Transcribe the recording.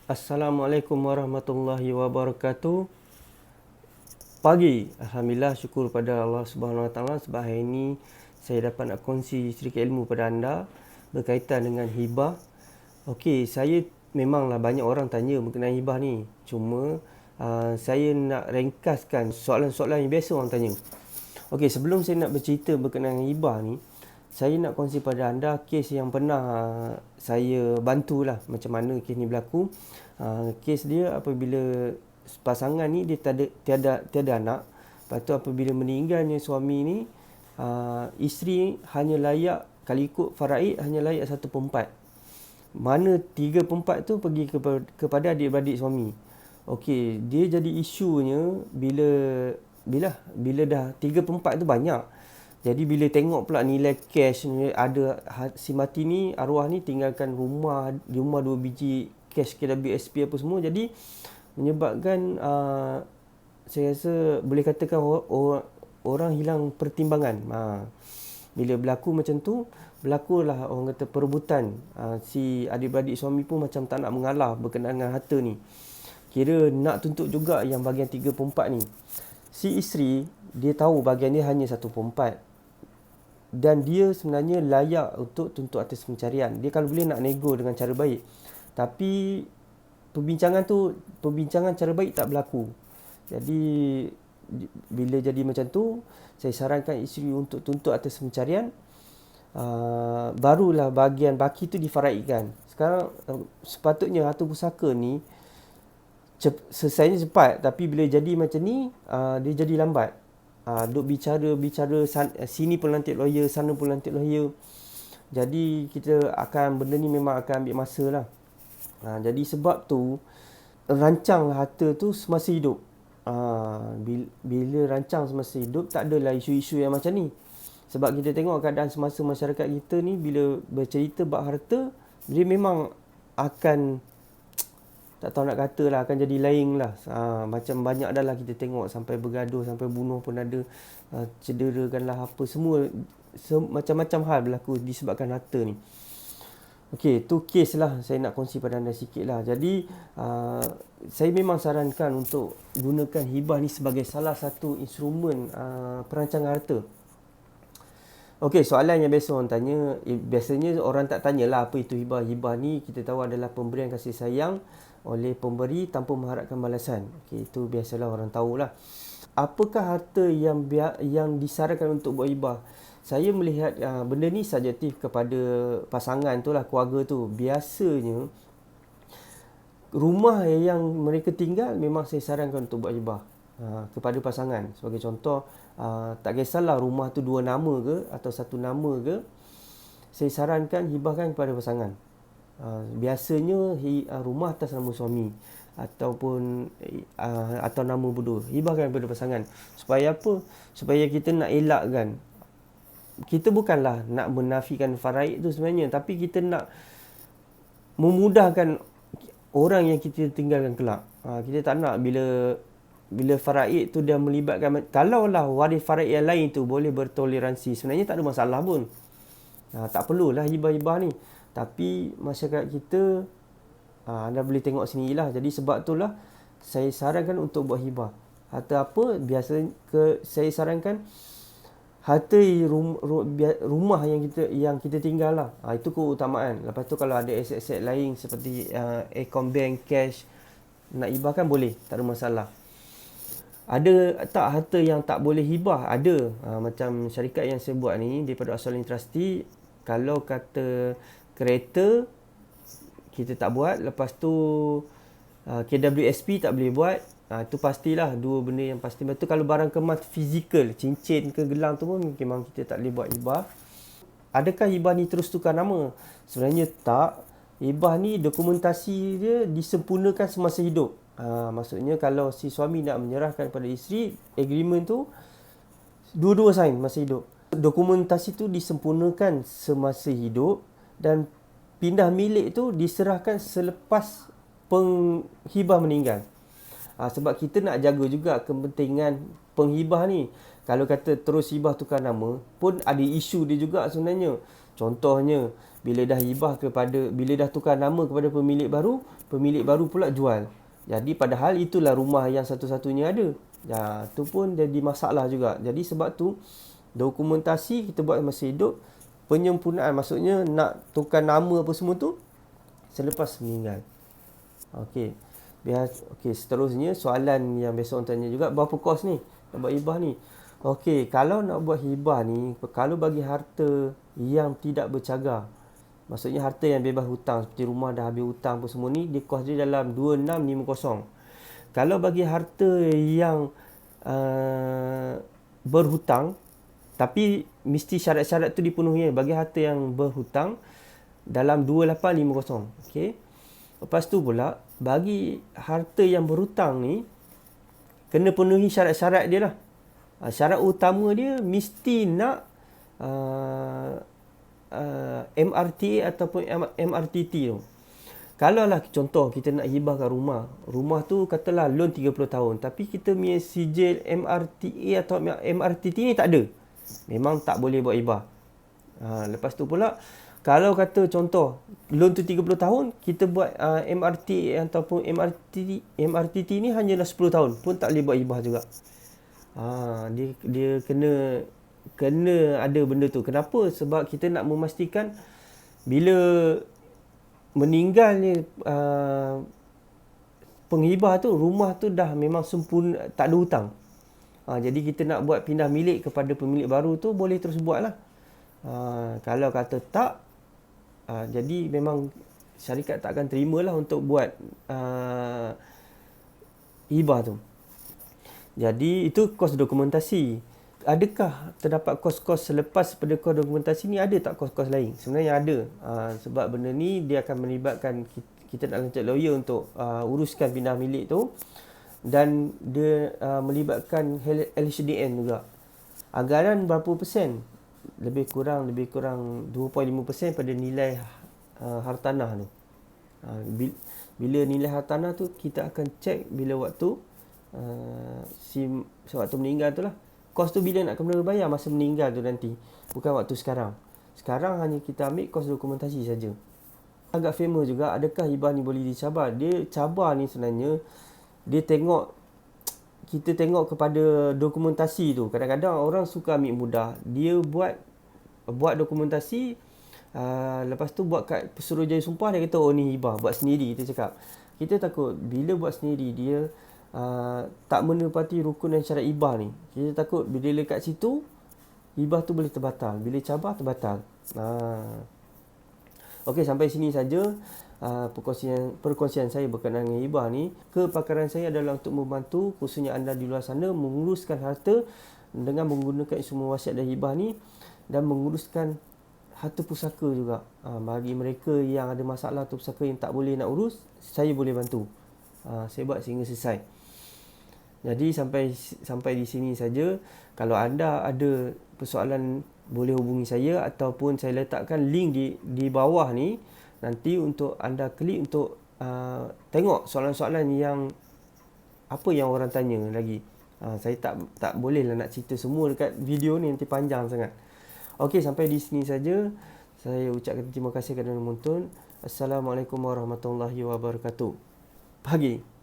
Assalamualaikum warahmatullahi wabarakatuh. Pagi, alhamdulillah, syukur pada Allah Subhanahu Wa Taala sebab hari ini saya dapat nak kongsi sedikit ilmu pada anda berkaitan dengan hibah. Okey, saya memanglah banyak orang tanya mengenai hibah ni. Cuma saya nak ringkaskan soalan-soalan yang biasa orang tanya. Okey, sebelum saya nak bercerita berkenaan hibah ni, saya nak kongsi pada anda kes yang pernah saya bantulah macam mana kes ni berlaku. Kes dia apabila pasangan ni dia tiada anak. Lepas tu apabila meninggalnya suami ni, isteri hanya layak, kalau ikut faraid hanya layak 1/4. Mana 3/4 tu pergi kepada adik-beradik suami. Okey, dia jadi isunya bila dah 3/4 tu banyak. Jadi bila tengok pula nilai cash ni, ada si mati ni, arwah ni tinggalkan rumah 2 biji cash KWSP apa semua. Jadi menyebabkan saya rasa boleh katakan orang hilang pertimbangan. Bila berlaku macam tu, berlakulah orang kata perebutan. Si adik-beradik suami pun macam tak nak mengalah berkenaan dengan harta ni. Kira nak tuntut juga yang bahagian 3/4 ni. Si isteri, dia tahu bahagian dia hanya 1/4. Dan dia sebenarnya layak untuk tuntut atas pencarian. Dia kalau boleh nak nego dengan cara baik. Tapi perbincangan cara baik tak berlaku. Jadi bila jadi macam tu, saya sarankan isteri untuk tuntut atas pencarian. Barulah bahagian baki tu difaraidkan. Sekarang sepatutnya harta pusaka ni selesainya cepat, tapi bila jadi macam ni, dia jadi lambat. Duk bicara sini pun lantik lawyer, sana pun lantik lawyer. Jadi benda ni memang akan ambil masa lah. Jadi sebab tu rancang harta tu semasa hidup. Bila rancang semasa hidup, tak adalah isu-isu yang macam ni. Sebab kita tengok keadaan semasa masyarakat kita ni, bila bercerita bab harta, dia memang akan, tak tahu nak kata lah, akan jadi lain lah. Macam banyak dah lah kita tengok, sampai bergaduh, sampai bunuh pun ada, cederakan lah apa, semua macam-macam hal berlaku disebabkan harta ni. Okey, tu kes lah saya nak kongsi pada anda sikit lah. Jadi saya memang sarankan untuk gunakan hibah ni sebagai salah satu instrumen perancangan harta. Okey, soalan yang biasa orang tanya, biasanya orang tak tanyalah apa itu hibah. Hibah ni kita tahu adalah pemberian kasih sayang oleh pemberi tanpa mengharapkan balasan. Okey, itu biasalah orang tahulah. Apakah harta yang disarankan untuk buat hibah? Saya melihat benda ni subjektif kepada pasangan tu lah, keluarga tu. Biasanya rumah yang mereka tinggal memang saya sarankan untuk buat hibah kepada pasangan. Sebagai contoh, tak kisahlah rumah tu 2 nama ke atau 1 nama ke, saya sarankan hibahkan kepada pasangan. Biasanya rumah atas nama suami ataupun atau nama berdua, hibahkan kepada pasangan. Supaya apa? Supaya kita nak elakkan. Kita bukanlah nak menafikan faraid tu sebenarnya, tapi kita nak memudahkan orang yang kita tinggalkan kelak. Kita tak nak bila faraid tu dia melibatkan, kalaulah waris faraid yang lain tu boleh bertoleransi, sebenarnya tak ada masalah pun. Tak perlulah hibah-hibah ni. Tapi masyarakat kita, anda boleh tengok sendirilah. Jadi sebab itulah saya sarankan untuk buat hibah. Harta apa? Saya sarankan harta rumah yang kita tinggal lah. Itu keutamaan. Lepas tu kalau ada aset-aset lain seperti account bank, cash, nak hibahkan boleh, tak ada masalah. Ada tak harta yang tak boleh hibah? Ada. Macam syarikat yang saya buat ni daripada Australian Trustee, kalau kata kereta kita tak buat, lepas tu KWSP tak boleh buat, itu pastilah dua benda yang pasti. Lepas tu kalau barang kemas fizikal, cincin ke gelang tu pun memang kita tak boleh buat hibah. Adakah hibah ni terus tukar nama? Sebenarnya tak. Hibah ni dokumentasi dia disempurnakan semasa hidup. Maksudnya kalau si suami nak menyerahkan pada isteri, agreement tu dua-dua sign masa hidup. Dokumentasi tu disempurnakan semasa hidup dan pindah milik tu diserahkan selepas penghibah meninggal. Sebab kita nak jaga juga kepentingan penghibah ni. Kalau kata terus hibah tukar nama pun ada isu dia juga sebenarnya. Contohnya, bila dah tukar nama kepada pemilik baru pula jual. Jadi padahal itulah rumah yang satu-satunya ada. Ya, tu pun jadi masalah juga. Jadi sebab tu dokumentasi kita buat masa hidup, penyempurnaan maksudnya nak tukar nama apa semua tu selepas meninggal. Okey. Okey, seterusnya soalan yang biasa orang tanya juga, berapa kos ni nak buat hibah ni? Okey, kalau nak buat hibah ni, kalau bagi harta yang tidak bercagar, maksudnya harta yang bebas hutang, seperti rumah dah habis hutang apa semua ni, dia kos dia dalam 2650. Kalau bagi harta yang berhutang, tapi mesti syarat-syarat tu dipenuhi. Bagi harta yang berhutang dalam 2850. Okey. Lepas tu pula, bagi harta yang berhutang ni, kena penuhi syarat-syarat dia lah. Syarat utama dia mesti nak MRTA ataupun MRTT tu. Kalau lah contoh kita nak hibahkan rumah tu katalah loan 30 tahun, tapi kita punya sijil MRTA atau MRTT ni tak ada, memang tak boleh buat hibah. Lepas tu pula, kalau kata contoh loan tu 30 tahun, kita buat MRTA ataupun MRTT ni hanyalah 10 tahun pun tak boleh buat hibah juga. Dia kena ada benda tu. Kenapa? Sebab kita nak memastikan bila meninggalnya penghibah tu, rumah tu dah memang sempurna, tak ada hutang. Jadi kita nak buat pindah milik kepada pemilik baru tu boleh terus buat lah. Kalau kata tak, jadi memang syarikat tak akan terima lah untuk buat hibah tu. Jadi itu kos dokumentasi. Adakah terdapat kos-kos selepas pada kos dokumentasi ni? Ada tak kos-kos lain? Sebenarnya ada. Sebab benda ni dia akan melibatkan kita nak lanjut lawyer untuk uruskan pindah milik tu, dan dia melibatkan LHDN juga. Anggaran berapa persen? Lebih kurang 2.5% pada nilai hartanah tu. Bila nilai hartanah tu kita akan cek bila waktu waktu meninggal tu lah. Kos tu bila nak kena bayar? Masa meninggal tu nanti, bukan waktu sekarang. Sekarang hanya kita ambil kos dokumentasi saja. Agak famous juga, adakah hibah ni boleh dicabar? Dia cabar ni sebenarnya, kita tengok kepada dokumentasi tu. Kadang-kadang orang suka ambil mudah. Dia buat dokumentasi, lepas tu buat kat Pesuruhjaya Sumpah, dia kata oh ni hibah, buat sendiri. Kita cakap, kita takut bila buat sendiri dia tak menepati rukun dan syarat hibah ni. Kita takut bila lekat situ hibah tu boleh terbatal, bila cabar terbatal. Okey, sampai sini saja perkongsian saya berkenaan dengan hibah ni. Kepakaran saya adalah untuk membantu khususnya anda di luar sana menguruskan harta dengan menggunakan instrumen wasiat dan hibah ni, dan menguruskan harta pusaka juga. Bagi mereka yang ada masalah harta pusaka yang tak boleh nak urus, saya boleh bantu. Saya buat sehingga selesai. Jadi sampai di sini saja. Kalau anda ada persoalan, boleh hubungi saya, ataupun saya letakkan link di bawah ni nanti untuk anda klik untuk tengok soalan-soalan yang apa yang orang tanya lagi. Saya tak boleh lah nak cerita semua dekat video ni, nanti panjang sangat. Okey, sampai di sini saja. Saya ucapkan terima kasih kerana menonton. Assalamualaikum warahmatullahi wabarakatuh. Pagi.